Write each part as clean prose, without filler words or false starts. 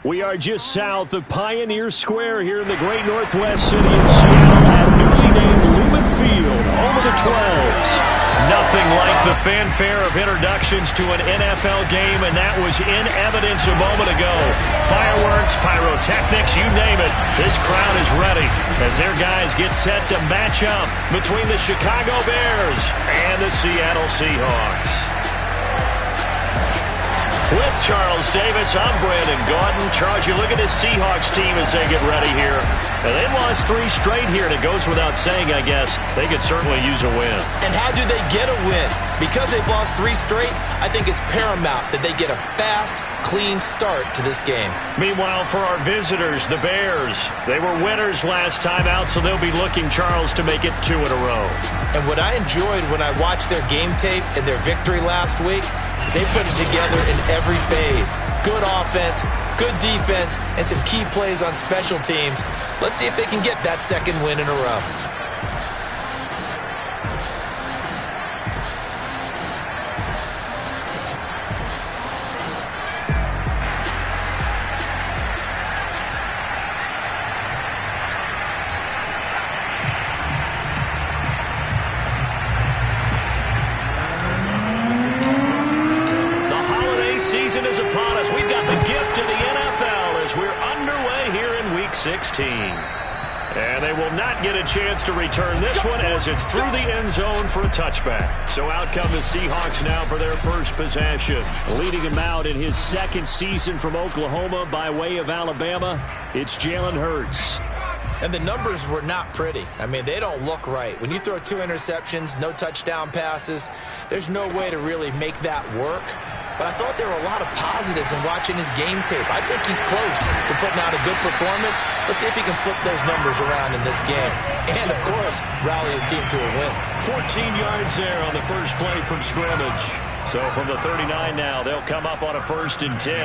We are just south of Pioneer Square here in the great northwest city of Seattle at newly named Lumen Field, home of the 12s. Nothing like the fanfare of introductions to an NFL game, and that was in evidence a moment ago. Fireworks, pyrotechnics, you name it. This crowd is ready as their guys get set to match up between the Chicago Bears and the Seattle Seahawks. With Charles Davis, I'm Brandon Gaudin. Charles, you look at this Seahawks team as they get ready here. And they've lost 3 straight here, and it goes without saying, I guess. They could certainly use a win. And how do they get a win? Because they've lost 3 straight, I think it's paramount that they get a fast, clean start to this game. Meanwhile, for our visitors, the Bears, they were winners last time out, so they'll be looking, Charles, to make it 2 in a row. And what I enjoyed when I watched their game tape and their victory last week is they put it together in every phase. Good offense, good defense, and some key plays on special teams. Let's see if they can get that 2nd win in a row. Season is upon us. We've got the gift of the NFL as we're underway here in Week 16. And they will not get a chance to return this one as it's through the end zone for a touchback. So out come the Seahawks now for their first possession. Leading him out in his 2nd season from Oklahoma by way of Alabama, it's Jalen Hurts. And the numbers were not pretty. I mean, they don't look right. When you throw 2 interceptions, no touchdown passes, there's no way to really make that work. But I thought there were a lot of positives in watching his game tape. I think he's close to putting out a good performance. Let's see if he can flip those numbers around in this game. And, of course, rally his team to a win. 14 yards there on the first play from scrimmage. So from the 39 now, they'll come up on a 1st and 10.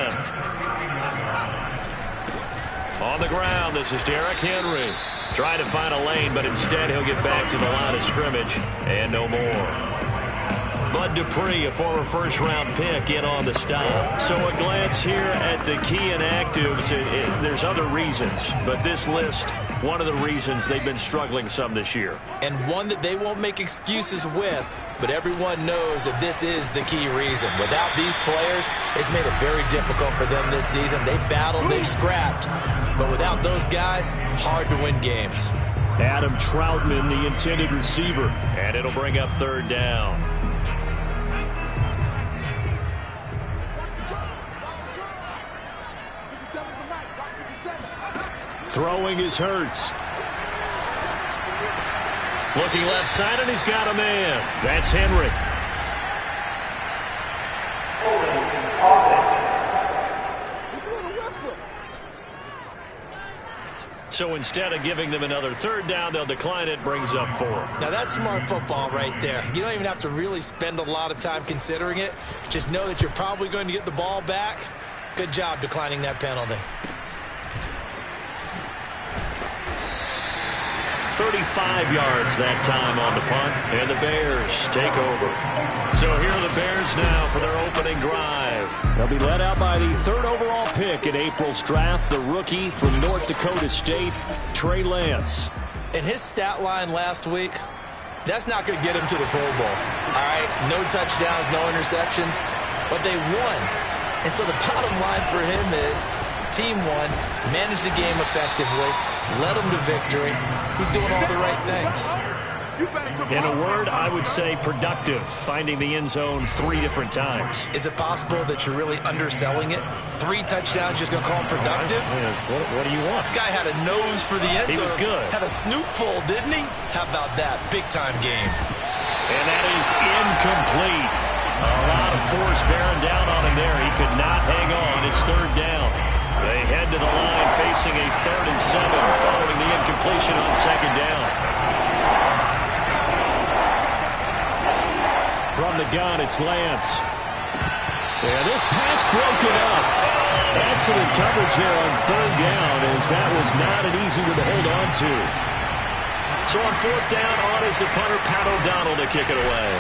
On the ground, this is Derrick Henry. Trying to find a lane, but instead he'll get back to the line of scrimmage. And no more. Bud Dupree, a former first-round pick, in on the stop. So a glance here at the key inactives. There's other reasons, but this list, one of the reasons they've been struggling some this year. And one that they won't make excuses with, but everyone knows that this is the key reason. Without these players, it's made it very difficult for them this season. They've battled, they've scrapped, but without those guys, hard to win games. Adam Troutman, the intended receiver, and it'll bring up 3rd down. Throwing is Hurts. Looking left side, and he's got a man. That's Henry. So instead of giving them another 3rd down, they'll decline it, brings up 4. Now that's smart football right there. You don't even have to really spend a lot of time considering it. Just know that you're probably going to get the ball back. Good job declining that penalty. 35 yards that time on the punt, and the Bears take over. So here are the Bears now for their opening drive. They'll be led out by the 3rd overall pick in April's draft, the rookie from North Dakota State, Trey Lance. And his stat line last week, that's not going to get him to the Pro Bowl. All right, no touchdowns, no interceptions, but they won. And so the bottom line for him is team won, managed the game effectively, led them to victory. He's doing all the right things. In a word, I would say productive, finding the end zone 3 different times. Is it possible that you're really underselling it? 3 touchdowns, just going to call him productive? What do you want? This guy had a nose for the end zone. He was good. Had a snoot full, didn't he? How about that? Big-time game. And that is incomplete. A lot of force bearing down on him there. He could not hang on. It's 3rd down. They head to the line facing a 3rd and 7 following the incompletion on 2nd down. From the gun, it's Lance. Yeah, this pass broken up. Excellent coverage there on 3rd down, as that was not an easy one to hold on to. So on 4th down, on is the punter, Pat O'Donnell, to kick it away.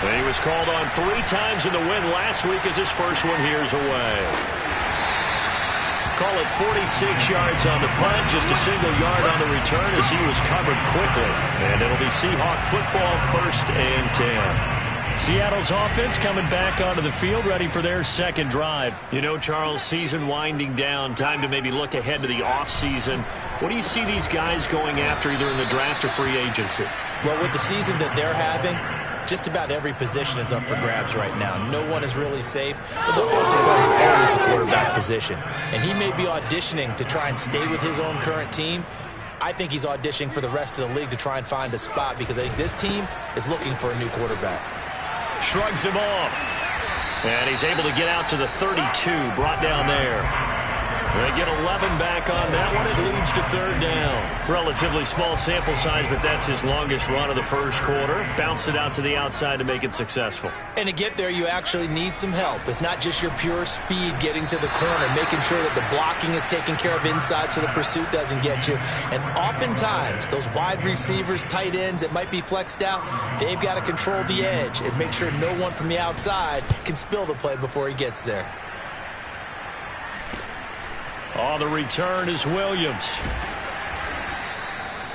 He was called on 3 times in the win last week as his first one here's away. Call it 46 yards on the punt, just a single yard on the return as he was covered quickly. And it'll be Seahawk football, 1st and 10. Seattle's offense coming back onto the field, ready for their second drive. You know, Charles, season winding down, time to maybe look ahead to the offseason. What do you see these guys going after either in the draft or free agency? Well, with the season that they're having, just about every position is up for grabs right now. No one is really safe, but the focal point's always the quarterback position. And he may be auditioning to try and stay with his own current team. I think he's auditioning for the rest of the league to try and find a spot because I think this team is looking for a new quarterback. Shrugs him off. And he's able to get out to the 32, brought down there. They get 11 back on that one. It leads to 3rd down. Relatively small sample size, but that's his longest run of the first quarter. Bounced it out to the outside to make it successful. And to get there, you actually need some help. It's not just your pure speed getting to the corner, making sure that the blocking is taken care of inside so the pursuit doesn't get you. And oftentimes, those wide receivers, tight ends that might be flexed out, they've got to control the edge and make sure no one from the outside can spill the play before he gets there. On the return is Williams.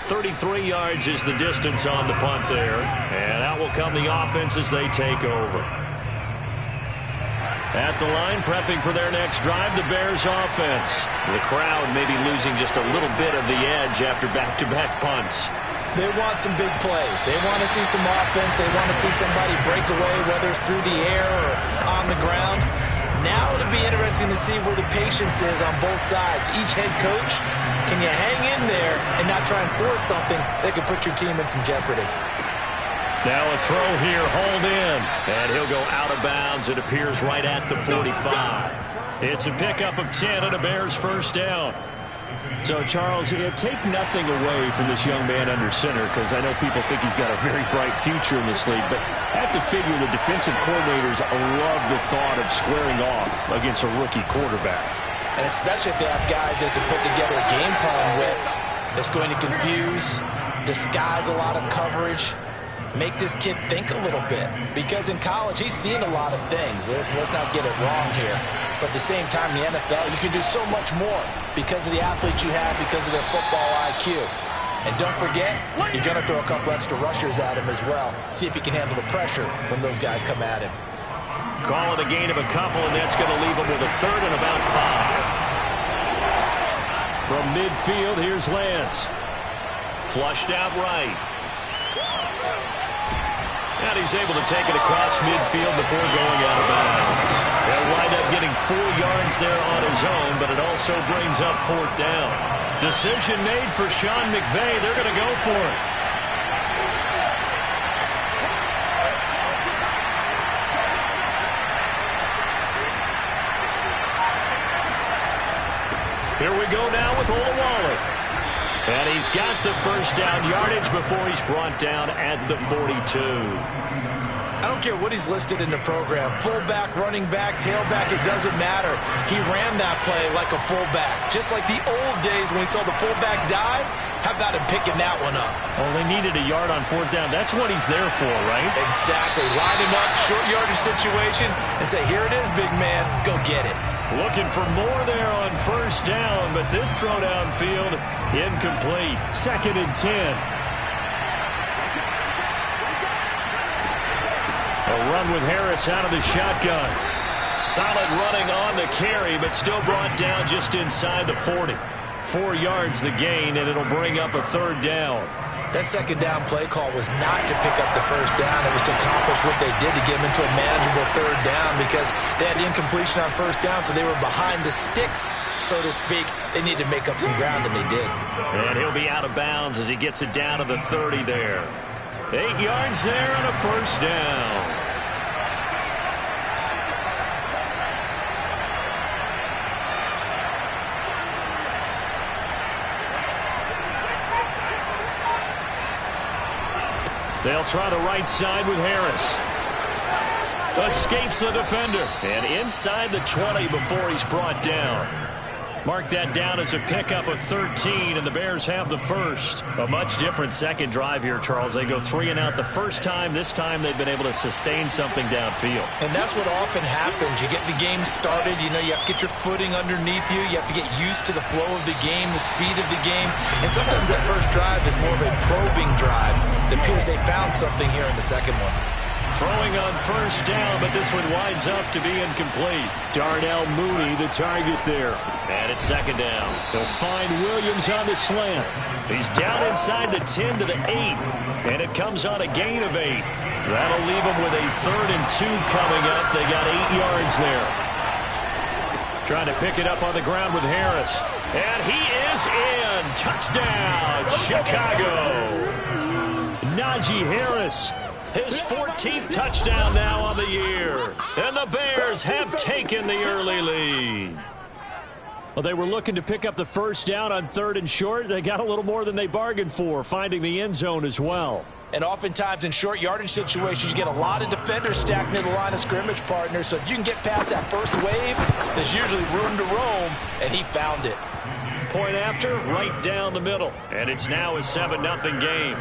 33 yards is the distance on the punt there. And out will come the offense as they take over. At the line, prepping for their next drive, the Bears offense. The crowd maybe losing just a little bit of the edge after back-to-back punts. They want some big plays. They want to see some offense. They want to see somebody break away, whether it's through the air or on the ground. Now it'll be interesting to see where the patience is on both sides. Each head coach, can you hang in there and not try and force something that could put your team in some jeopardy? Now a throw here, hauled in. And he'll go out of bounds. It appears right at the 45. It's a pickup of 10 and a Bears 1st down. So, Charles, take nothing away from this young man under center because I know people think he's got a very bright future in this league, but I have to figure the defensive coordinators love the thought of squaring off against a rookie quarterback. And especially if they have guys they can put together a game plan with that's going to confuse, disguise a lot of coverage, make this kid think a little bit. Because in college, he's seen a lot of things. Let's not get it wrong here. But at the same time, in the NFL, you can do so much more because of the athletes you have, because of their football IQ. And don't forget, you're going to throw a couple extra rushers at him as well. See if he can handle the pressure when those guys come at him. Call it a gain of a couple, and that's going to leave him with a 3rd and about 5. From midfield, here's Lance. Flushed out right. And he's able to take it across midfield before going out of bounds. He'll wind up getting 4 yards there on his own, but it also brings up 4th down. Decision made for Sean McVay. They're going to go for it. Here we go now with Olawale. And he's got the 1st down yardage before he's brought down at the 42. I don't care what he's listed in the program. Fullback, running back, tailback, it doesn't matter. He ran that play like a fullback. Just like the old days when we saw the fullback dive. How about him picking that one up? Well, they needed a yard on 4th down. That's what he's there for, right? Exactly. Line him up, short yardage situation, and say, here it is, big man. Go get it. Looking for more there on 1st down, but this throw downfield incomplete. 2nd and 10. A run with Harris out of the shotgun. Solid running on the carry, but still brought down just inside the 40. 4 yards the gain, and it'll bring up a 3rd down. That 2nd down play call was not to pick up the 1st down. It was to accomplish what they did to get them into a manageable 3rd down because they had the incompletion on 1st down, so they were behind the sticks, so to speak. They needed to make up some ground, and they did. And he'll be out of bounds as he gets it down to the 30 there. 8 yards there on a 1st down. They'll try the right side with Harris. Escapes the defender. And inside the 20 before he's brought down. Mark that down as a pickup of 13, and the Bears have the first. A much different second drive here, Charles. They go 3 and out the first time. This time they've been able to sustain something downfield. And that's what often happens. You get the game started. You know, you have to get your footing underneath you. You have to get used to the flow of the game, the speed of the game. And sometimes that first drive is more of a probing drive. It appears they found something here in the second one. Throwing on first down, but this one winds up to be incomplete. Darnell Mooney, the target there. And it's second down. They'll find Williams on the slant. He's down inside the 10 to the 8. And it comes on a gain of 8. That'll leave them with a 3rd and 2 coming up. They got 8 yards there. Trying to pick it up on the ground with Harris. And he is in. Touchdown, Chicago. Najee Harris. His 14th touchdown now on the year. And the Bears have taken the early lead. Well, they were looking to pick up the first down on 3rd and short. They got a little more than they bargained for, finding the end zone as well. And oftentimes in short yardage situations, you get a lot of defenders stacked near the line of scrimmage, partner. So if you can get past that first wave, there's usually room to roam, and he found it. Point after, right down the middle. And it's now a 7-0 game.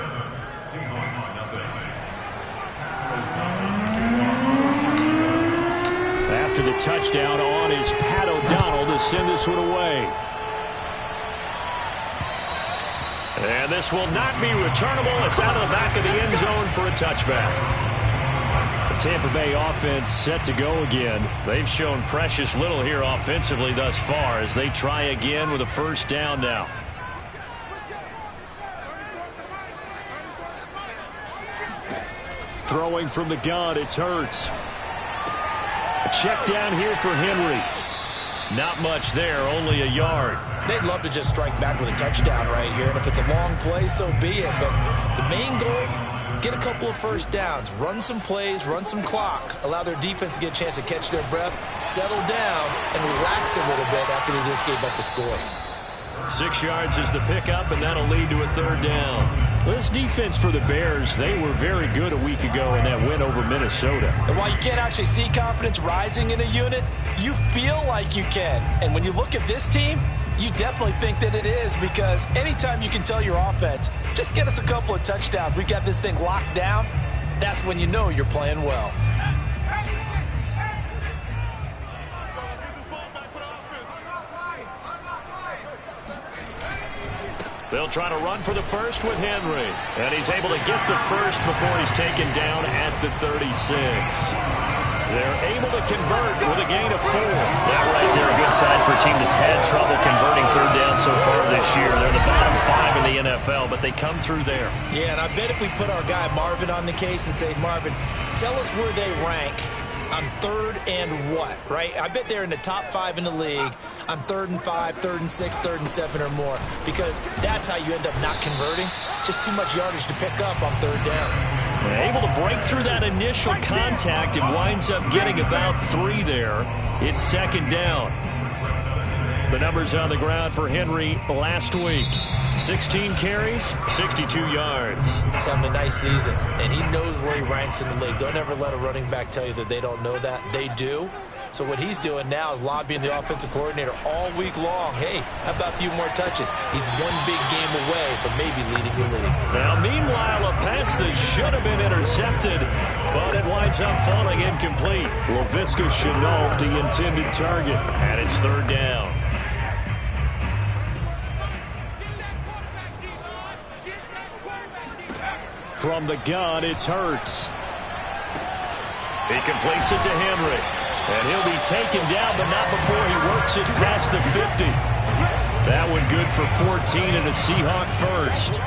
After the touchdown on is Pat O'Donnell to send this one away. And this will not be returnable. It's out of the back of the end zone for a touchback. The Tampa Bay offense set to go again. They've shown precious little here offensively thus far as they try again with a first down now. Throwing from the gun, it's Hurts. A check down here for Henry. Not much there, only a yard. They'd love to just strike back with a touchdown right here, and if it's a long play, so be it. But the main goal, get a couple of first downs, run some plays, run some clock, allow their defense to get a chance to catch their breath, settle down, and relax a little bit after they just gave up the score. 6 yards is the pickup, and that'll lead to a 3rd down. This defense for the Bears, they were very good a week ago in that win over Minnesota. And while you can't actually see confidence rising in a unit, you feel like you can. And when you look at this team, you definitely think that it is, because anytime you can tell your offense, just get us a couple of touchdowns, we got this thing locked down, that's when you know you're playing well. They'll try to run for the first with Henry. And he's able to get the first before he's taken down at the 36. They're able to convert with a gain of 4. That right there, a good sign for a team that's had trouble converting 3rd down so far this year. They're the bottom 5 in the NFL, but they come through there. Yeah, and I bet if we put our guy Marvin on the case and say, Marvin, tell us where they rank on 3rd and what, right? I bet they're in the top 5 in the league on 3rd and 5, 3rd and 6, 3rd and 7 or more, because that's how you end up not converting. Just too much yardage to pick up on 3rd down. Able to break through that initial contact and winds up getting about 3 there. It's 2nd down. The numbers on the ground for Henry last week. 16 carries, 62 yards. He's having a nice season, and he knows where he ranks in the league. Don't ever let a running back tell you that they don't know that. They do. So what he's doing now is lobbying the offensive coordinator all week long. Hey, how about a few more touches? He's one big game away from maybe leading the league. Now, meanwhile, a pass that should have been intercepted, but it winds up falling incomplete. Laviska Shenault, the intended target, and it's 3rd down. From the gun, it's Hurts. He completes it to Henry. And he'll be taken down, but not before he works it past the 50. That one good for 14 and a Seahawk first.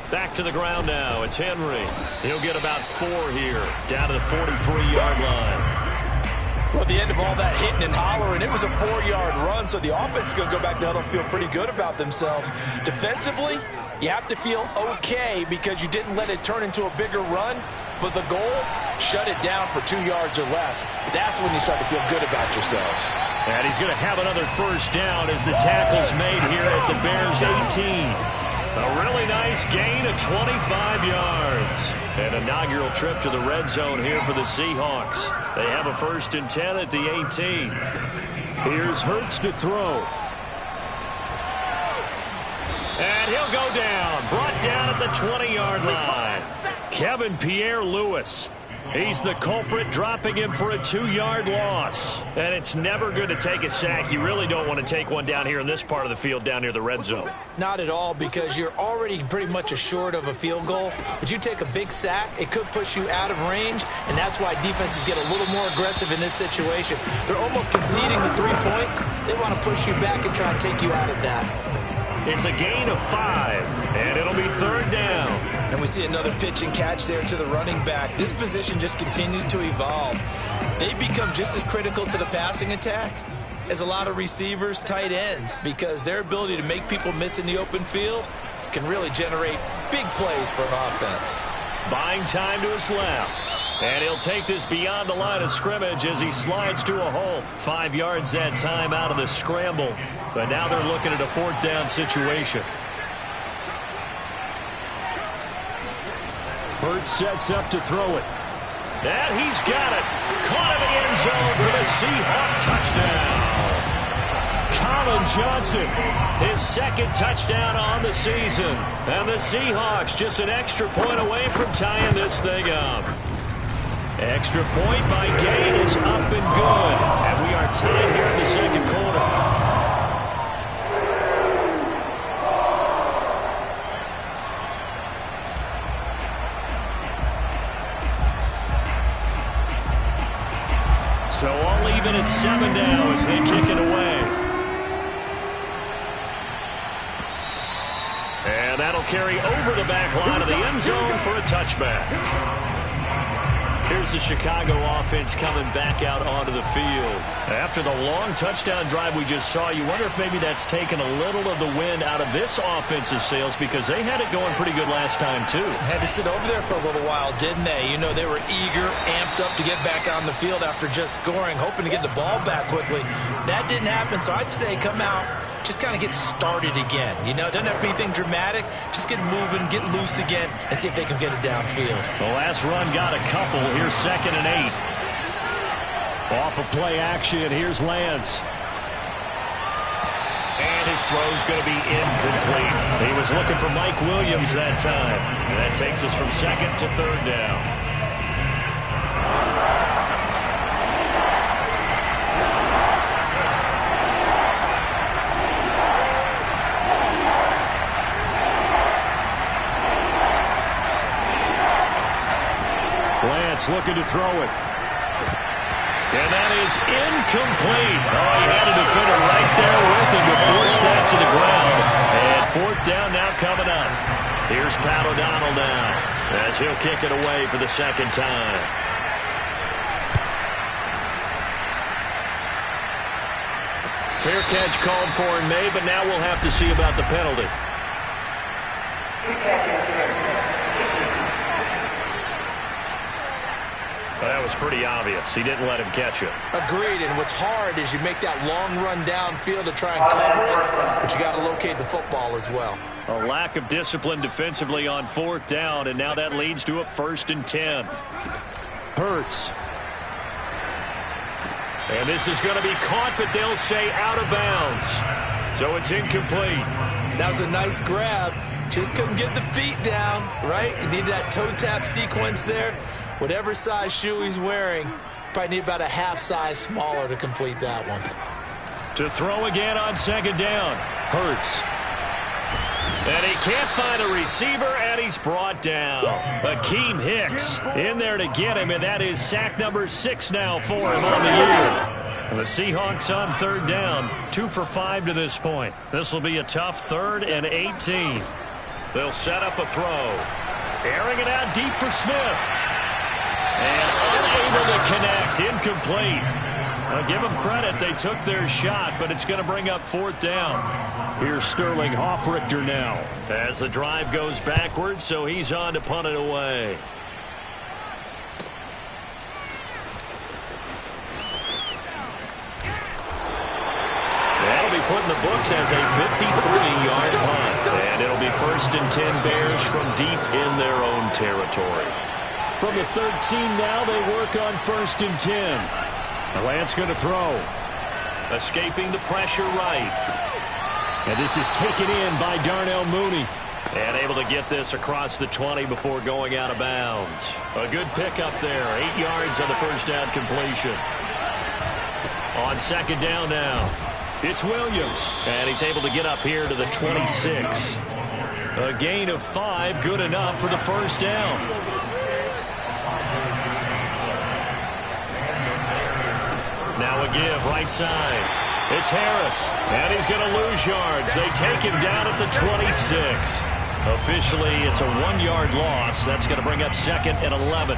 Back to the ground now. It's Henry. He'll get about 4 here, down to the 43-yard line. Well, at the end of all that hitting and hollering, it was a 4-yard run, so the offense is going to go back there and feel pretty good about themselves. Defensively, you have to feel okay because you didn't let it turn into a bigger run, but the goal, shut it down for 2 yards or less. That's when you start to feel good about yourselves. And he's going to have another first down as the tackle's made here at the Bears' 18. A really nice gain of 25 yards. An inaugural trip to the red zone here for the Seahawks. They have a 1st and 10 at the 18. Here's Hurts to throw. And he'll go down. Brought down at the 20-yard line. Kevin Pierre-Louis. He's the culprit, dropping him for a 2-yard loss. And it's never good to take a sack. You really don't want to take one down here in this part of the field, down near the red zone. Not at all, because you're already pretty much assured of a field goal. But you take a big sack, it could push you out of range, and that's why defenses get a little more aggressive in this situation. They're almost conceding the 3 points. They want to push you back and try and take you out of that. It's a gain of 5, and it'll be 3rd down. And we see another pitch and catch there to the running back. This position just continues to evolve. They become just as critical to the passing attack as a lot of receivers, tight ends, because their ability to make people miss in the open field can really generate big plays for an offense. Buying time to his left. And he'll take this beyond the line of scrimmage as he slides to a hole. 5 yards that time out of the scramble. But now they're looking at a 4th down situation. Hurts sets up to throw it. And he's got it. Caught in the end zone for the Seahawk touchdown. Colin Johnson, his 2nd touchdown on the season. And the Seahawks just an extra point away from tying this thing up. Extra point by Gain is up and good. And we are tied here in the 2nd quarter. So all even at 7 now as they kick it away. And that'll carry over the back line of the end zone for a touchback. Here's the Chicago offense coming back out onto the field. After the long touchdown drive we just saw, you wonder if maybe that's taken a little of the wind out of this offense's sails, because they had it going pretty good last time, too. Had to sit over there for a little while, didn't they? You know, they were eager, amped up to get back on the field after just scoring, hoping to get the ball back quickly. That didn't happen, so I'd say come out, just kind of get started again. You know, it doesn't have to be anything dramatic. Just get moving, get loose again, and see if they can get it downfield. The last run got a couple. Here's 2nd and 8. Off of play action, here's Lance. And his throw's going to be incomplete. He was looking for Mike Williams that time. And that takes us from 2nd to 3rd down. Lance looking to throw it. And that is incomplete. Oh, he had a defender right there with him to force that to the ground. And 4th down now coming up. Here's Pat O'Donnell now as he'll kick it away for the 2nd time. Fair catch called for in May, but now we'll have to see about the penalty. That was pretty obvious. He didn't let him catch it. Agreed, and what's hard is you make that long run downfield to try and cover it, but you got to locate the football as well. A lack of discipline defensively on 4th down, and now that leads to a 1st and 10. Hurts. And this is going to be caught, but they'll say out of bounds. So it's incomplete. That was a nice grab. Just couldn't get the feet down, right? You need that toe tap sequence there. Whatever size shoe he's wearing, probably need about a half size smaller to complete that one. To throw again on 2nd down. Hurts. And he can't find a receiver, and he's brought down. Akeem Hicks in there to get him, and that is sack number 6 now for him on the year. And the Seahawks on 3rd down, 2 for 5 to this point. This will be a tough 3rd and 18. They'll set up a throw. Airing it out deep for Smith. And unable to connect, incomplete. I'll give them credit, they took their shot, but it's going to bring up 4th down. Here's Sterling Hoffrichter now as the drive goes backwards, so he's on to punt it away. That'll be put in the books as a 53-yard punt. And it'll be 1st and 10 Bears from deep in their own territory. From the 13 now, they work on 1st and 10. Lance going to throw. Escaping the pressure right. And this is taken in by Darnell Mooney. And able to get this across the 20 before going out of bounds. A good pickup there. 8 yards on the first down completion. On 2nd down now, it's Williams. And he's able to get up here to the 26. A gain of 5, good enough for the first down. Now a give right side. It's Harris, and he's going to lose yards. They take him down at the 26. Officially, it's a 1-yard loss. That's going to bring up 2nd and 11.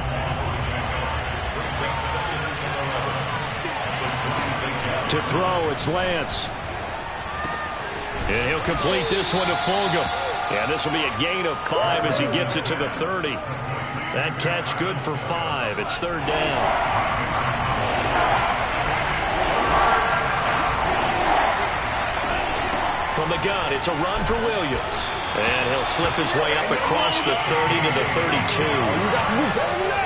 To throw, it's Lance. And he'll complete this one to Fulgham. Yeah, this will be a gain of 5 as he gets it to the 30. That catch good for 5. It's 3rd down. From the gun, it's a run for Williams. And he'll slip his way up across the 30 to the 32.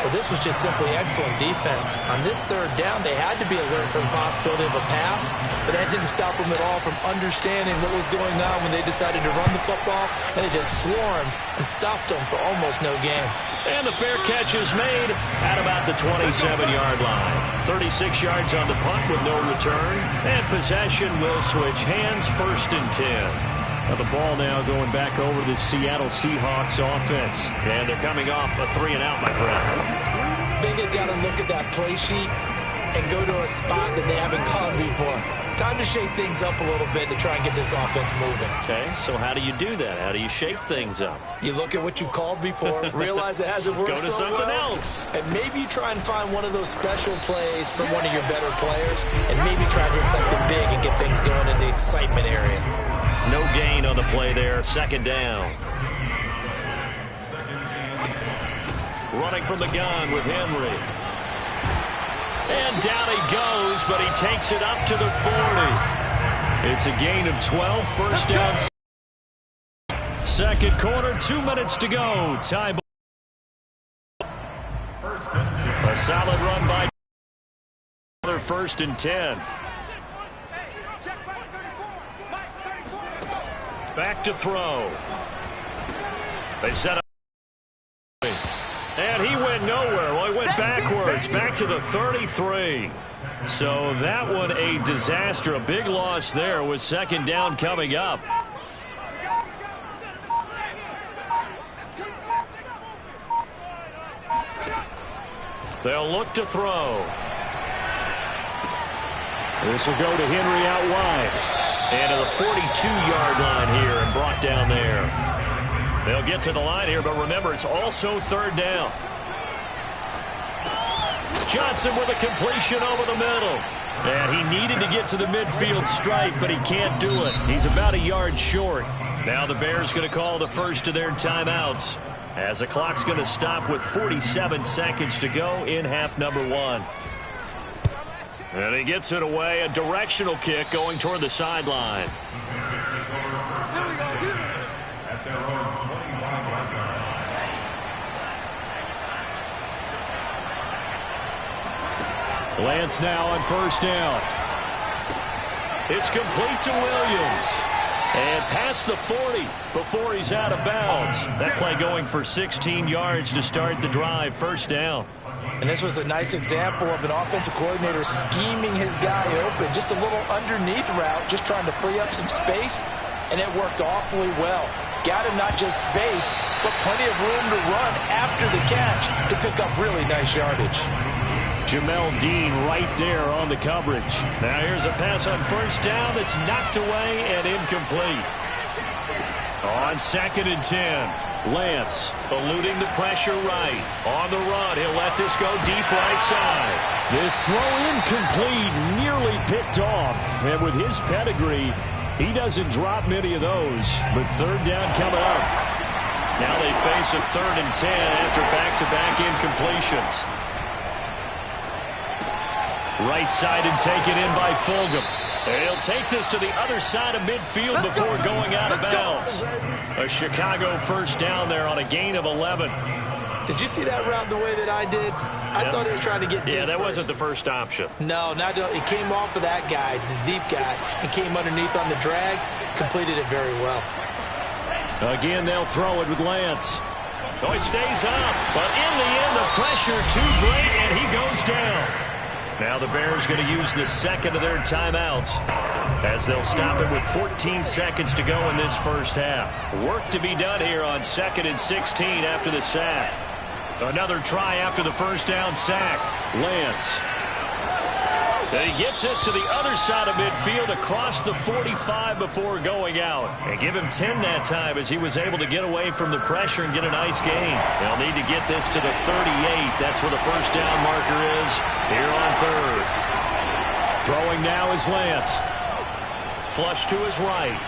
Well, this was just simply excellent defense. On this 3rd down, they had to be alert for the possibility of a pass, but that didn't stop them at all from understanding what was going on when they decided to run the football, and they just swarmed and stopped them for almost no gain. And the fair catch is made at about the 27-yard line. 36 yards on the punt with no return, and possession will switch hands, 1st and 10. Now the ball now going back over to the Seattle Seahawks offense. And they're coming off a 3-and-out, my friend. I think they've got to look at that play sheet and go to a spot that they haven't gone before. Time to shake things up a little bit to try and get this offense moving. Okay, so how do you do that? How do you shake things up? You look at what you've called before, realize it hasn't worked so well. Go to something else. And maybe you try and find one of those special plays from one of your better players, and maybe try to hit something big and get things going in the excitement area. No gain on the play there. 2nd down. Running from the gun with Henry. And down he goes, but he takes it up to the 40. It's a gain of 12. 1st down. 2nd quarter, 2 minutes to go. Tie ball. A solid run by another 1st and 10. Back to throw. They set up. And he went nowhere. Well, he went backwards. Back to the 33. So that one a disaster. A big loss there with 2nd down coming up. They'll look to throw. This will go to Henry out wide. And to the 42-yard line here and brought down there. They'll get to the line here, but remember, it's also 3rd down. Johnson with a completion over the middle. And he needed to get to the midfield stripe, but he can't do it. He's about a yard short. Now the Bears going to call the first of their timeouts, as the clock's going to stop with 47 seconds to go in half number 1. And he gets it away, a directional kick going toward the sideline. Lance now on 1st down. It's complete to Williams. And past the 40 before he's out of bounds. That play going for 16 yards to start the drive. 1st down. And this was a nice example of an offensive coordinator scheming his guy open. Just a little underneath route, just trying to free up some space, and it worked awfully well. Got him not just space, but plenty of room to run after the catch to pick up really nice yardage. Jamel Dean right there on the coverage. Now here's a pass on 1st down that's knocked away and incomplete. On 2nd and 10. Lance eluding the pressure right. On the run, he'll let this go deep right side. This throw incomplete, nearly picked off. And with his pedigree, he doesn't drop many of those. But 3rd down coming up. Now they face a 3rd and 10 after back-to-back incompletions. Right side and taken in by Fulgham. He'll take this to the other side of midfield before going out of bounds. A Chicago 1st down there on a gain of 11. Did you see that route the way that I did? I thought he was trying to get deep. Yeah, that wasn't the first option. No, it came off of that guy, the deep guy, and came underneath on the drag, completed it very well. Again, they'll throw it with Lance. Oh, he stays up, but in the end, the pressure too great, and he goes down. Now the Bears going to use the second of their timeouts as they'll stop it with 14 seconds to go in this first half. Work to be done here on 2nd and 16 after the sack. Another try after the first down sack. Lance. And he gets us to the other side of midfield across the 45 before going out. And give him 10 that time as he was able to get away from the pressure and get a nice gain. They'll need to get this to the 38. That's where the first down marker is here on third. Throwing now is Lance. Flush to his right.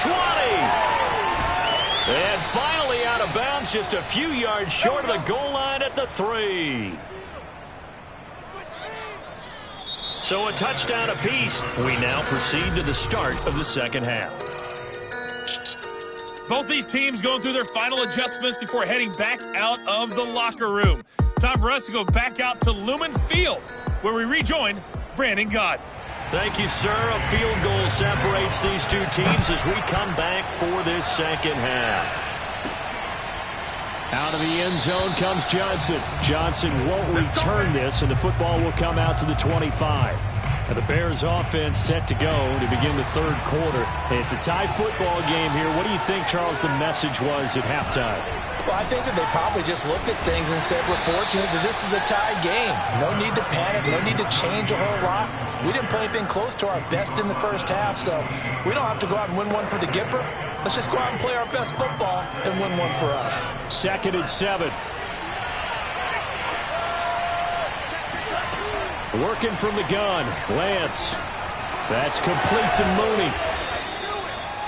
20! And finally out of bounds, just a few yards short of the goal line at the 3. So a touchdown apiece. We now proceed to the start of the second half. Both these teams going through their final adjustments before heading back out of the locker room. Time for us to go back out to Lumen Field, where we rejoin Brandon Gott. Thank you, sir. A field goal separates these two teams as we come back for this second half. Out of the end zone comes Johnson. Johnson won't return this, and the football will come out to the 25. Now the Bears offense set to go to begin the third quarter. It's a tie football game here. What do you think, Charles, the message was at halftime? Well, I think that they probably just looked at things and said, we're fortunate that this is a tie game. No need to panic. No need to change a whole lot. We didn't play anything close to our best in the first half, so we don't have to go out and win one for the Gipper. Let's just go out and play our best football and win one for us. 2nd and 7. Working from the gun, Lance. That's complete to Mooney.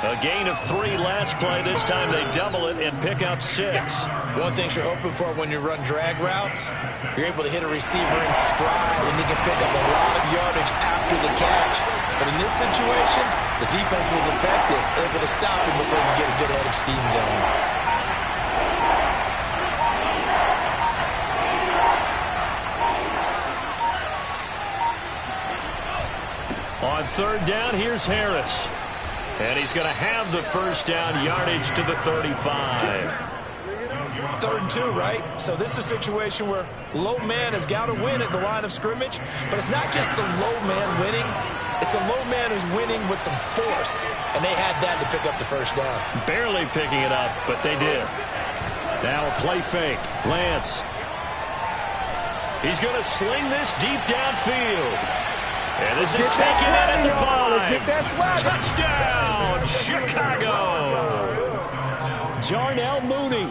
A gain of 3 last play. This time they double it and pick up 6. One thing you're hoping for when you run drag routes, you're able to hit a receiver in stride, and he can pick up a lot of yardage after the catch. But in this situation, the defense was effective, able to stop him before he get a good head of steam going. On third down, here's Harris. And he's going to have the first down yardage to the 35. 3rd and 2, right? So this is a situation where low man has got to win at the line of scrimmage, but it's not just the low man winning. It's the low man who's winning with some force, and they had that to pick up the first down. Barely picking it up, but they did. Now a play fake. Lance. He's going to sling this deep downfield. And this is taken in at the 5. Touchdown, Chicago. Darnell Mooney.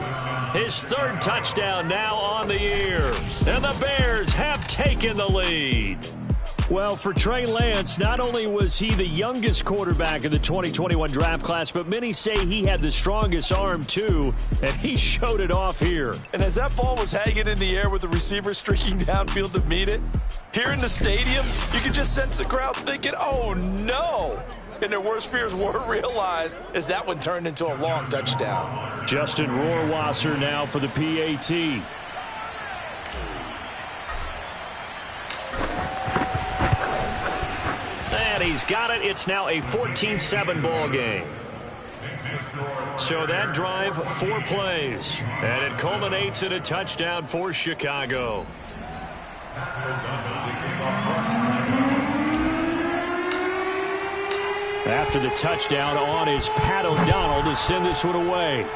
His 3rd touchdown now on the year. And the Bears have taken the lead. Well, for Trey Lance, not only was he the youngest quarterback in the 2021 draft class, but many say he had the strongest arm, too, and he showed it off here. And as that ball was hanging in the air with the receiver streaking downfield to meet it, here in the stadium, you could just sense the crowd thinking, oh, no. And their worst fears were realized as that one turned into a long touchdown. Justin Rohrwasser now for the PAT. And he's got it. It's now a 14-7 ball game. So that drive, 4 plays. And it culminates in a touchdown for Chicago. After the touchdown on is Pat O'Donnell to send this one away.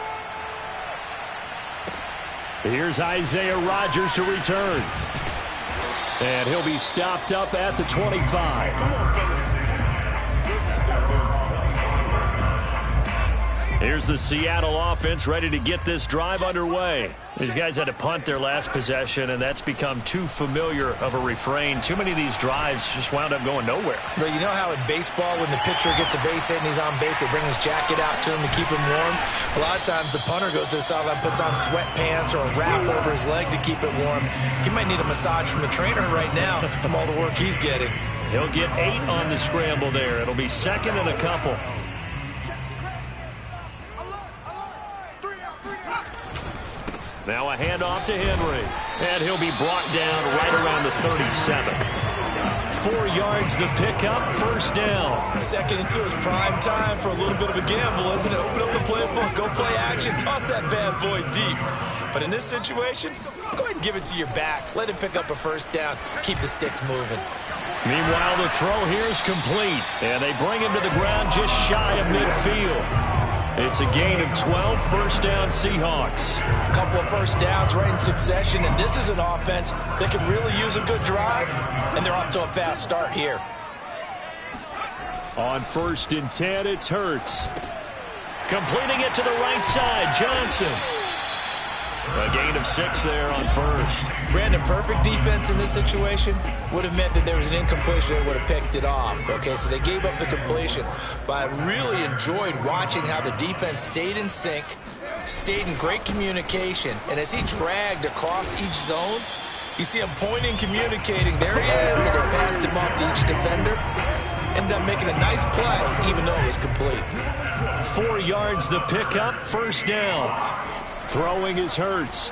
Here's Isaiah Rodgers to return. And he'll be stopped up at the 25. Here's the Seattle offense ready to get this drive underway. These guys had to punt their last possession, and that's become too familiar of a refrain. Too many of these drives just wound up going nowhere. But you know how in baseball, when the pitcher gets a base hit and he's on base, they bring his jacket out to him to keep him warm? A lot of times the punter goes to the sideline, puts on sweatpants or a wrap over his leg to keep it warm. He might need a massage from the trainer right now from all the work he's getting. He'll get 8 on the scramble there. It'll be 2nd and a couple. Now a handoff to Henry. And he'll be brought down right around the 37. 4 yards the pickup, first down. Second into his prime time for a little bit of a gamble, isn't it? Open up the playbook, go play action, toss that bad boy deep. But in this situation, go ahead and give it to your back. Let him pick up a first down. Keep the sticks moving. Meanwhile, the throw here is complete. And they bring him to the ground just shy of midfield. It's a gain of 12, first down Seahawks. A couple of first downs right in succession, and this is an offense that could really use a good drive, and they're off to a fast start here. On 1st and 10, it's Hurts. Completing it to the right side, Johnson. A gain of 6 there on 1st. Brandon, perfect defense in this situation would have meant that there was an incompletion. They would have picked it off. Okay, so they gave up the completion. But I really enjoyed watching how the defense stayed in sync, stayed in great communication. And as he dragged across each zone, you see him pointing, communicating. There he is, and they passed him off to each defender. Ended up making a nice play, even though it was complete. 4 yards the pickup, first down. Throwing is Hurts.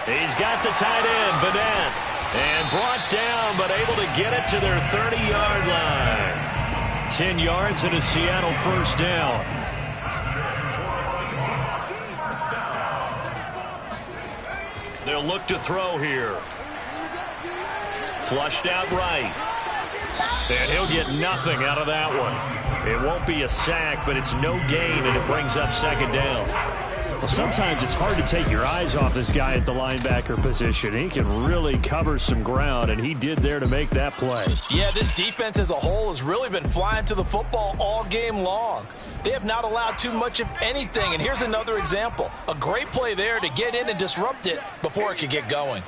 He's got the tight end, Vanette. And brought down, but able to get it to their 30-yard line. 10 yards and a Seattle first down. They'll look to throw here. Flushed out right. And he'll get nothing out of that one. It won't be a sack, but it's no gain, and it brings up second down. Well, sometimes it's hard to take your eyes off this guy at the linebacker position. He can really cover some ground, and he did there to make that play. Yeah, this defense as a whole has really been flying to the football all game long. They have not allowed too much of anything, and here's another example. A great play there to get in and disrupt it before it could get going.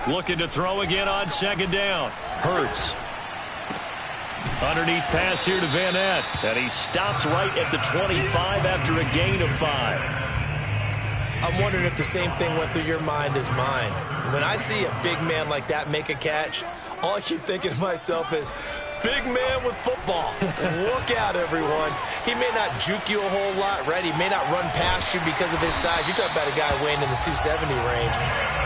Looking to throw again on second down. Hurts. Underneath pass here to Vanette. And he stopped right at the 25 after a gain of 5. I'm wondering if the same thing went through your mind as mine. When I see a big man like that make a catch, all I keep thinking to myself is, big man with football. Look out, everyone. He may not juke you a whole lot, right? He may not run past you because of his size. You're talking about a guy weighing in the 270 range.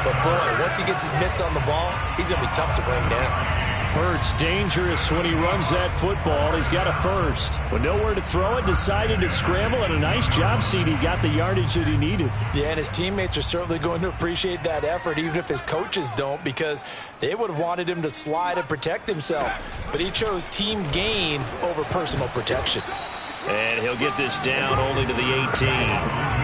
But, boy, once he gets his mitts on the ball, he's going to be tough to bring down. Hurts dangerous when he runs that football. He's got a first. With nowhere to throw it, decided to scramble, and a nice job, CD. Got the yardage that he needed. Yeah, and his teammates are certainly going to appreciate that effort, even if his coaches don't, because they would have wanted him to slide and protect himself. But he chose team gain over personal protection. And he'll get this down only to the 18.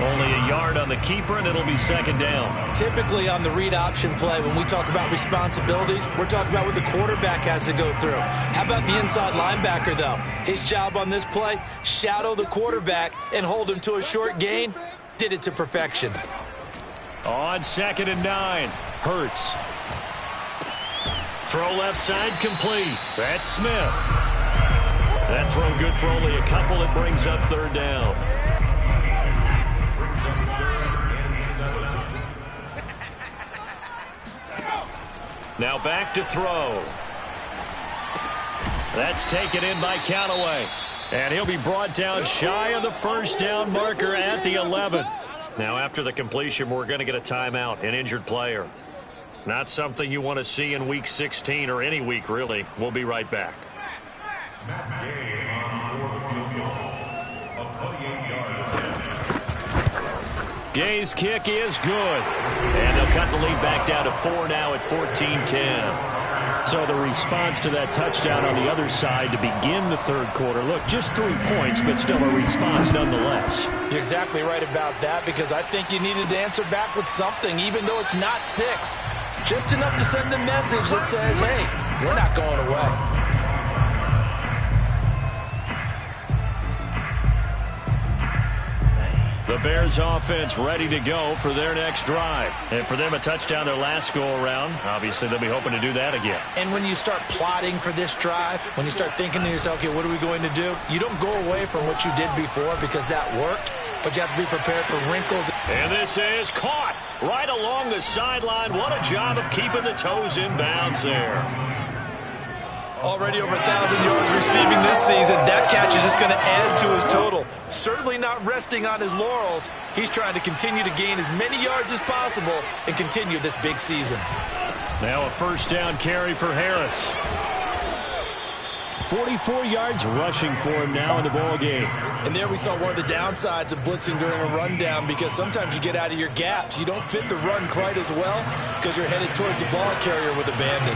Only a yard on the keeper, and it'll be second down. Typically on the read option play, when we talk about responsibilities, we're talking about what the quarterback has to go through. How about the inside linebacker, though? His job on this play, shadow the quarterback and hold him to a short gain. Did it to perfection. On 2nd and 9, Hurts. Throw left side complete. That's Smith. That throw good for only a couple. It brings up third down. Now back to throw. That's taken in by Callaway. And he'll be brought down shy of the first down marker at the 11. Now after the completion, we're going to get a timeout, an injured player. Not something you want to see in Week 16 or any week, really. We'll be right back. Gay's kick is good. And they'll cut the lead back down to 4 now at 14-10. So the response to that touchdown on the other side to begin the third quarter. Look, just 3 points, but still a response nonetheless. You're exactly right about that, because I think you needed to answer back with something, even though it's not 6. Just enough to send a message that says, hey, we're not going away. The Bears offense ready to go for their next drive. And for them, a touchdown their last go-around. Obviously, they'll be hoping to do that again. And when you start plotting for this drive, when you start thinking to yourself, okay, what are we going to do? You don't go away from what you did before because that worked, but you have to be prepared for wrinkles. And this is caught right along the sideline. What a job of keeping the toes in bounds there. Already over 1,000 yards receiving this season. That catch is just going to add to his total. Certainly not resting on his laurels. He's trying to continue to gain as many yards as possible and continue this big season. Now a first down carry for Harris. 44 yards rushing for him now in the ball game. And there we saw one of the downsides of blitzing during a rundown, because sometimes you get out of your gaps. You don't fit the run quite as well because you're headed towards the ball carrier with abandon.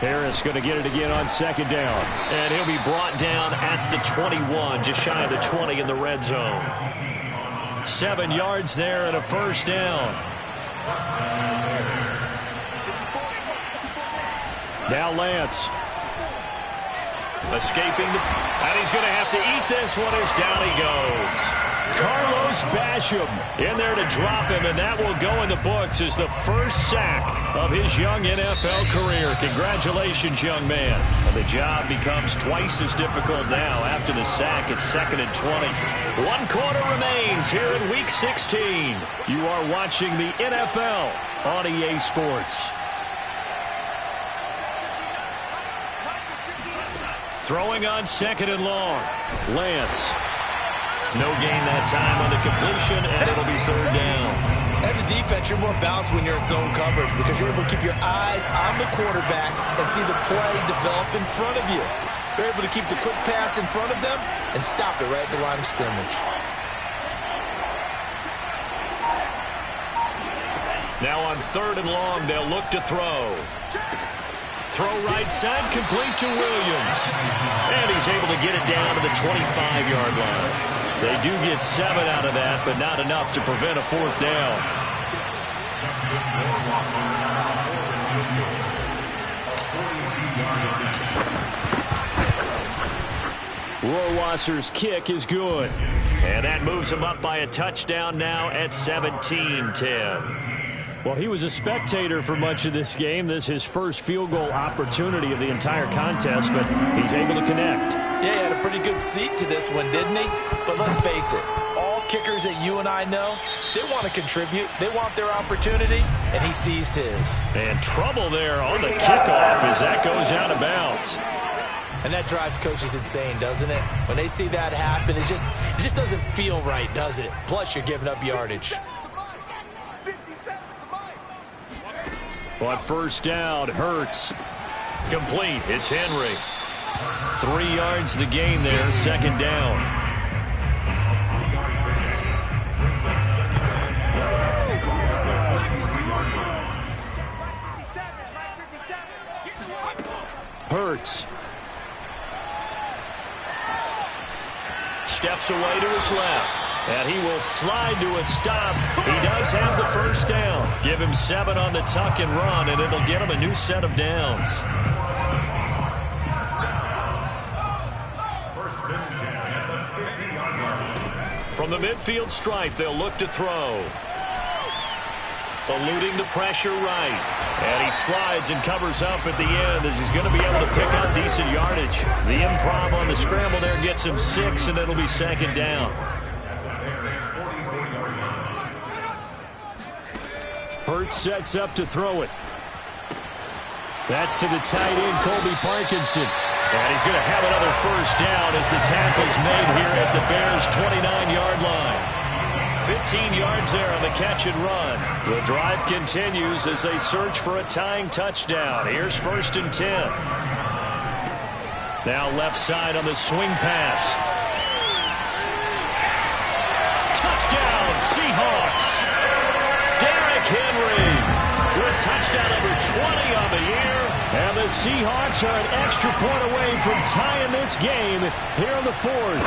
Harris going to get it again on second down. And he'll be brought down at the 21, just shy of the 20 in the red zone. 7 yards there and a first down. Now Lance. Escaping and he's going to have to eat this one as down he goes. Carlos Basham in there to drop him, and that will go in the books as the first sack of his young NFL career. Congratulations, young man. And the job becomes twice as difficult now after the sack. It's 2nd and 20. 1 quarter remains here in Week 16. You are watching the NFL on EA Sports. Throwing on 2nd and long. Lance. No gain that time on the completion, and it'll be 3rd down. As a defense, you're more balanced when you're in zone coverage because you're able to keep your eyes on the quarterback and see the play develop in front of you. You're able to keep the quick pass in front of them and stop it right at the line of scrimmage. Now on 3rd and long, they'll look to throw. Throw right side, complete to Williams. And he's able to get it down to the 25-yard line. They do get 7 out of that, but not enough to prevent a 4th down. Rohrwasser's kick is good. And that moves him up by a touchdown now at 17-10. Well, he was a spectator for much of this game. This is his first field goal opportunity of the entire contest, but he's able to connect. Yeah, he had a pretty good seat to this one, didn't he? But let's face it, all kickers that you and I know, they want to contribute. They want their opportunity, and he seized his. And trouble there on the kickoff as that goes out of bounds. And that drives coaches insane, doesn't it? When they see that happen, it just doesn't feel right, does it? Plus, you're giving up yardage. On first down, Hurts. Complete. It's Henry. 3 yards the gain there, 2nd down. Hurts. Steps away to his left. And he will slide to a stop. He does have the first down. Give him 7 on the tuck and run, and it'll get him a new set of downs. From the midfield stripe, they'll look to throw. Eluding the pressure right. And he slides and covers up at the end as he's going to be able to pick up decent yardage. The improv on the scramble there gets him 6, and it'll be 2nd down. Hurts sets up to throw it. That's to the tight end, Colby Parkinson. And he's going to have another first down as the tackle's made here at the Bears' 29-yard line. 15 yards there on the catch and run. The drive continues as they search for a tying touchdown. Here's 1st and 10. Now left side on the swing pass. Touchdown, Seahawks. Henry with touchdown number 20 on the year. And the Seahawks are an extra point away from tying this game here in the 4th.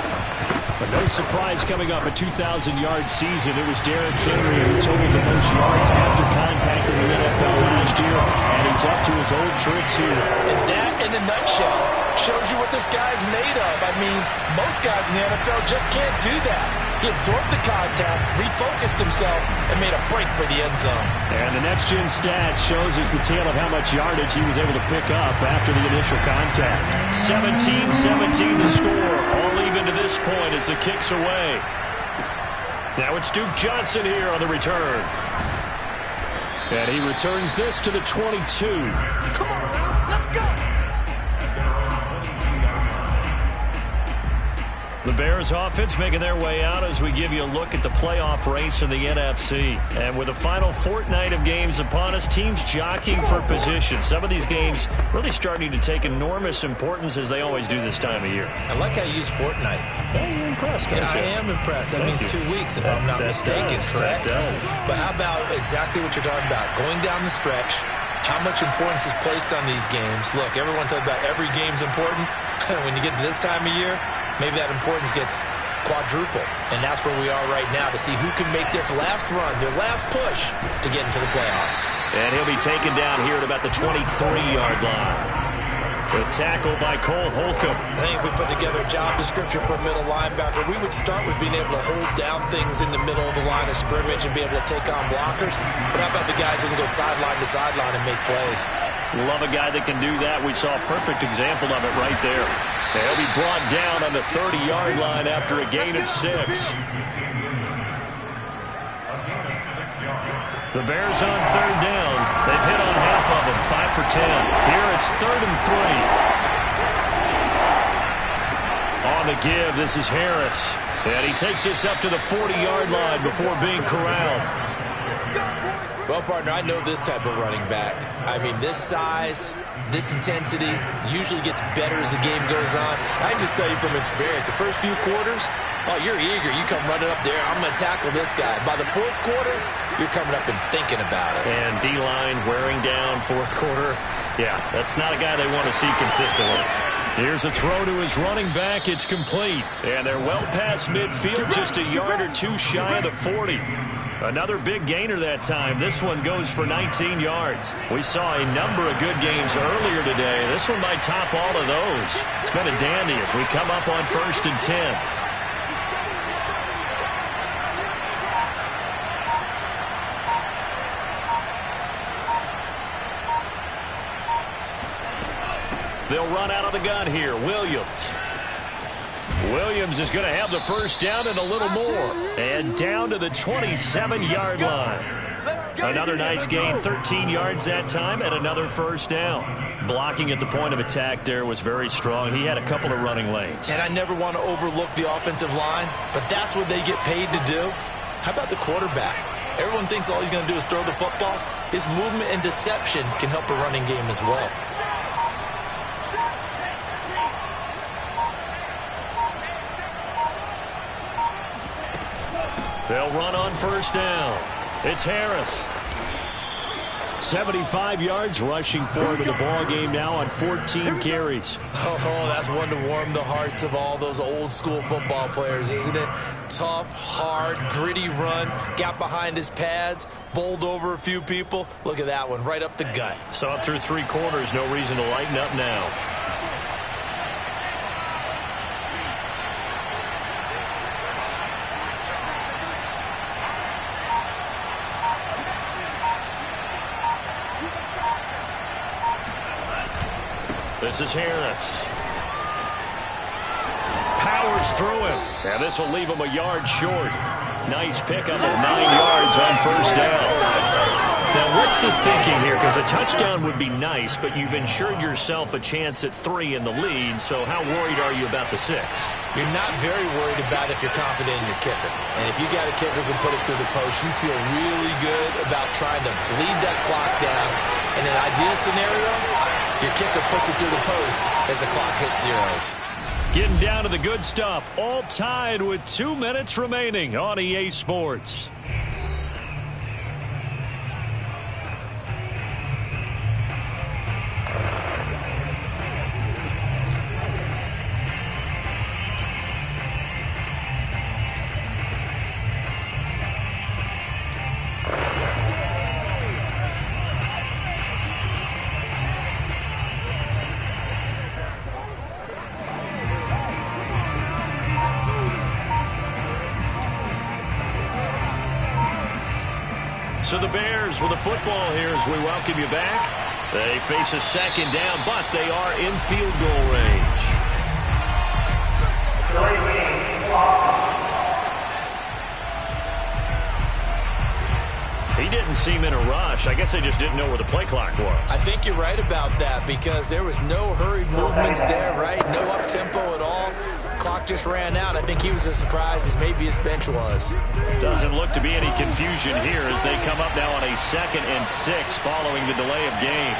But no surprise coming off a 2,000-yard season. It was Derrick Henry who totaled the most yards after contact in the NFL last year. And he's up to his old tricks here. And that, in a nutshell, shows you what this guy's made of. I mean, most guys in the NFL just can't do that. He absorbed the contact, refocused himself, and made a break for the end zone. And the next-gen stats shows us the tale of how much yardage he was able to pick up after the initial contact. 17-17 the score, all even to this point as the kick's away. Now it's Duke Johnson here on the return. And he returns this to the 22. Come on, Rams, let's go! The Bears offense making their way out as we give you a look at the playoff race in the NFC. And with the final fortnight of games upon us, teams jockeying for position. Some of these games really starting to take enormous importance as they always do this time of year. I like how you use fortnight. Yeah, you're impressed, don't you? I am impressed. That means 2 weeks, if I'm not mistaken, correct? That does. But how about exactly what you're talking about? Going down the stretch, how much importance is placed on these games? Look, everyone talks about every game's important. When you get to this time of year, maybe that importance gets quadruple. And that's where we are right now to see who can make their last run, their last push to get into the playoffs. And he'll be taken down here at about the 23-yard line. The tackle by Cole Holcomb. I think if we put together a job description for a middle linebacker, we would start with being able to hold down things in the middle of the line of scrimmage and be able to take on blockers. But how about the guys who can go sideline to sideline and make plays? Love a guy that can do that. We saw a perfect example of it right there. And he'll be brought down on the 30-yard line after a gain of 6. The Bears on third down. They've hit on half of them, 5 for 10. Here it's 3rd and 3. On the give, this is Harris. And he takes this up to the 40-yard line before being corralled. Well, partner, I know this type of running back. I mean, this size, this intensity usually gets better as the game goes on. I can just tell you from experience, the first few quarters, oh, you're eager. You come running up there, I'm going to tackle this guy. By the fourth quarter, you're coming up and thinking about it. And D-line wearing down fourth quarter. Yeah, that's not a guy they want to see consistently. Here's a throw to his running back. It's complete. And they're well past midfield, just a yard or two shy of the 40. Another big gainer that time. This one goes for 19 yards. We saw a number of good games earlier today. This one might top all of those. It's been a dandy as we come up on 1st and 10. They'll run out of the gun here. Williams is going to have the first down and a little more. And down to the 27-yard line. Another nice gain, 13 yards that time, and another first down. Blocking at the point of attack there was very strong. He had a couple of running lanes. And I never want to overlook the offensive line, but that's what they get paid to do. How about the quarterback? Everyone thinks all he's going to do is throw the football. His movement and deception can help a running game as well. They'll run on first down. It's Harris. 75 yards rushing forward to the ball game now on 14 carries. Oh, that's one to warm the hearts of all those old school football players, isn't it? Tough, hard, gritty run. Got behind his pads, bowled over a few people. Look at that one, right up the gut. Saw it through 3 quarters. No reason to lighten up now. This is Harris. Powers through him. And this will leave him a yard short. Nice pickup of 9 yards on first down. Now, what's the thinking here? Because a touchdown would be nice, but you've ensured yourself a chance at 3 in the lead, so how worried are you about the 6? You're not very worried about if you're confident in your kicker. And if you got a kicker who can put it through the post, you feel really good about trying to bleed that clock down. In an ideal scenario, your kicker puts it through the post as the clock hits zeros. Getting down to the good stuff. All tied with 2 minutes remaining on EA Sports. So the Bears with the football here as we welcome you back. They face a second down, but they are in field goal range. He didn't seem in a rush. I guess they just didn't know where the play clock was. I think you're right about that because there was no hurried movements there, right? No up-tempo at all. Clock just ran out. I think he was as surprised as maybe his bench was. Doesn't look to be any confusion here as they come up now on a 2nd and 6 following the delay of game.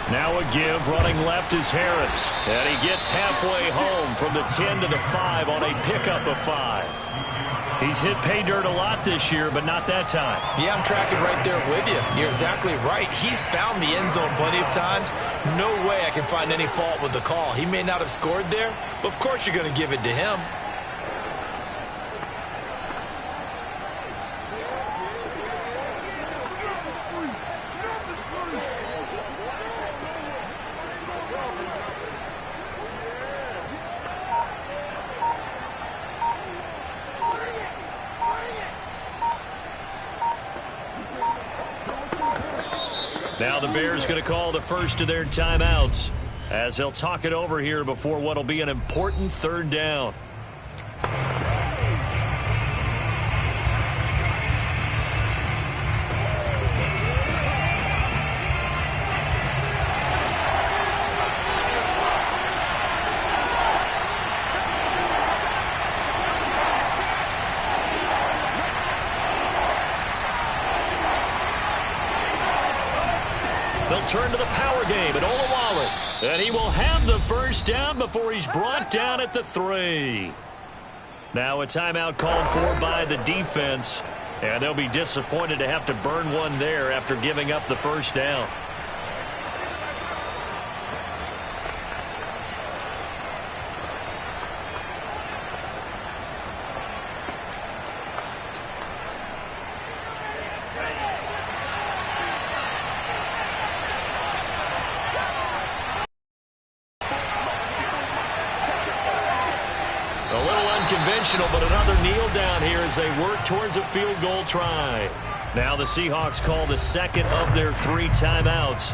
Now a give, running left is Harris. And he gets halfway home from the 10 to the 5 on a pickup of 5. He's hit pay dirt a lot this year, but not that time. Yeah, I'm tracking right there with you. You're exactly right. He's found the end zone plenty of times. No way I can find any fault with the call. He may not have scored there, but of course you're going to give it to him. Now the Bears going to call the first of their timeouts as they'll talk it over here before what will be an important 3rd down. They'll turn to the power game at Olawale. And he will have the first down before he's brought down at the 3. Now a timeout called for by the defense. And they'll be disappointed to have to burn one there after giving up the first down. Conventional, but another kneel down here as they work towards a field goal try. Now the Seahawks call the 2nd of their 3 timeouts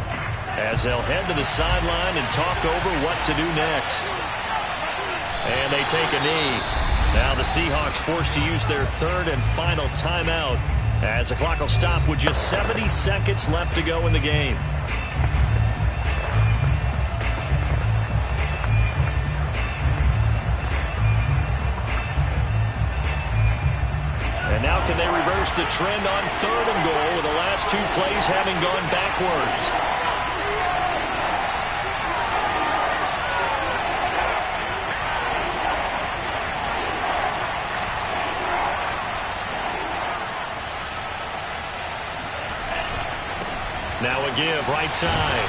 as they'll head to the sideline and talk over what to do next. And they take a knee. Now the Seahawks forced to use their 3rd and final timeout as the clock will stop with just 70 seconds left to go in the game. And now can they reverse the trend on 3rd and goal with the last 2 plays having gone backwards? Now a give, right side.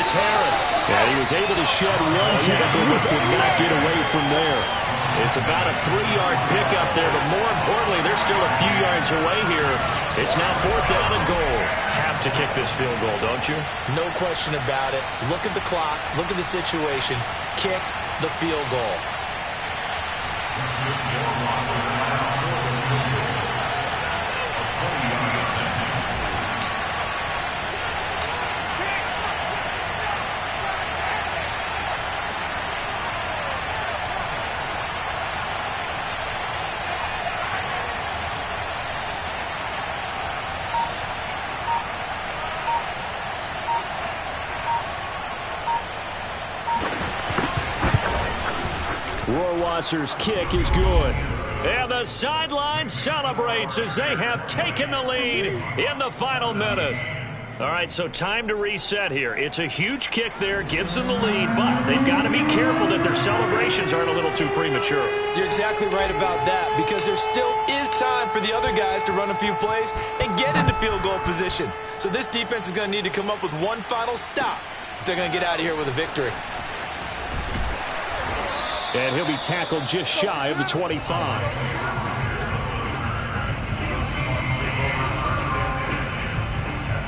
It's Harris. And he was able to shed one tackle but could not get away from there. It's about a 3-yard pickup there, but more importantly, they're still a few yards away here. It's now 4th down and goal. Have to kick this field goal, don't you? No question about it. Look at the clock. Look at the situation. Kick the field goal. Rohrwasser's kick is good. And the sideline celebrates as they have taken the lead in the final minute. All right, so time to reset here. It's a huge kick there, gives them the lead, but they've got to be careful that their celebrations aren't a little too premature. You're exactly right about that because there still is time for the other guys to run a few plays and get into field goal position. So this defense is going to need to come up with one final stop if they're going to get out of here with a victory. And he'll be tackled just shy of the 25.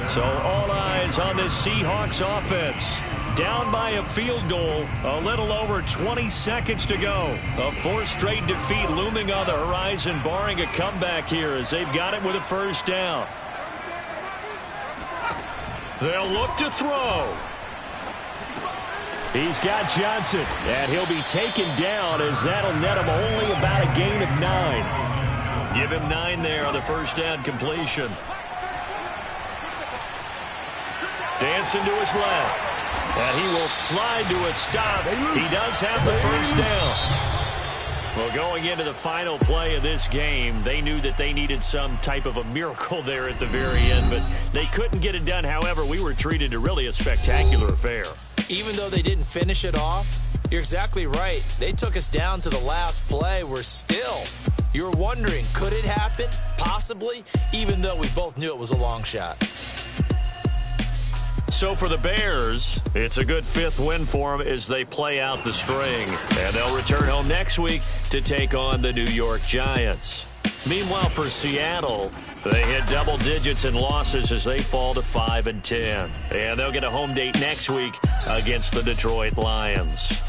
So all eyes on this Seahawks offense. Down by a field goal, a little over 20 seconds to go. A fourth straight defeat looming on the horizon, barring a comeback here as they've got it with a first down. They'll look to throw. He's got Johnson, and he'll be taken down as that'll net him only about a gain of 9. Give him 9 there on the first down completion. Dancing to his left. And he will slide to a stop. He does have the first down. Well, going into the final play of this game, they knew that they needed some type of a miracle there at the very end, but they couldn't get it done. However, we were treated to really a spectacular affair. Even though they didn't finish it off, you're exactly right. They took us down to the last play. We're still, you're wondering, could it happen? Possibly, even though we both knew it was a long shot. So for the Bears, it's a good 5th win for them as they play out the string. And they'll return home next week to take on the New York Giants. Meanwhile, for Seattle, they hit double digits in losses as they fall to 5-10. And they'll get a home date next week against the Detroit Lions.